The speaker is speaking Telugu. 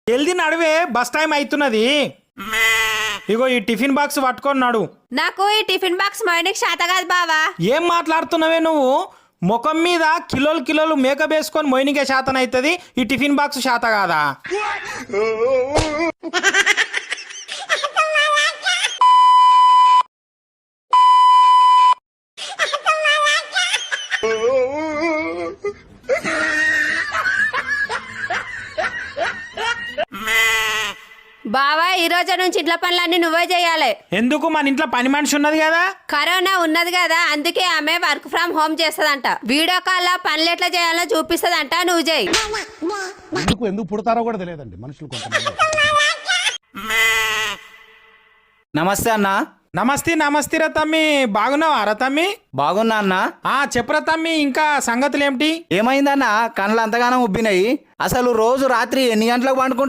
జల్దీ నడువే, బస్ టైం అవుతున్నది. ఇగో ఈ టిఫిన్ బాక్స్ పట్టుకొని నడు. నాకు ఈ టిఫిన్ బాక్స్ మోయనికి శాత కాదు బావా. ఏం మాట్లాడుతున్నావే నువ్వు? ముఖం మీద కిలోలు కిలోలు మేకప్ వేసుకొని మొయినికే శాతం అవుతుంది, ఈ టిఫిన్ బాక్స్ శాత కాదా? బావా ఈ రోజు నుంచి ఇంట్లో పనులన్నీ నువ్వే చేయాలి. ఎందుకు? మన ఇంట్లో పని మనిషి ఉన్నది కదా. కరోనా ఉన్నది కదా, అందుకే ఆమె వర్క్ ఫ్రం హోమ్ చేస్తదంట. వీడియో కాల్ లో పనులు ఎట్లా చేయాలో చూపిస్తదంట, నువ్వు చేయి. ఎందుకు పుడతారో కూడా తెలియదండి మనుషులు కొంతమంది. నమస్తే అన్న. నమస్తే నమస్తే రతమ్మి, బాగున్నావా రతమ్మి? బాగున్నా అన్న. చెప్పు రతమ్మి, ఇంకా సంగతులు ఏమిటి? ఏమైందన్న? కళ్ళు అంతగానో ఉబ్బినాయి. అసలు రోజు రాత్రి ఎన్ని గంటలకు పండుకుంటా?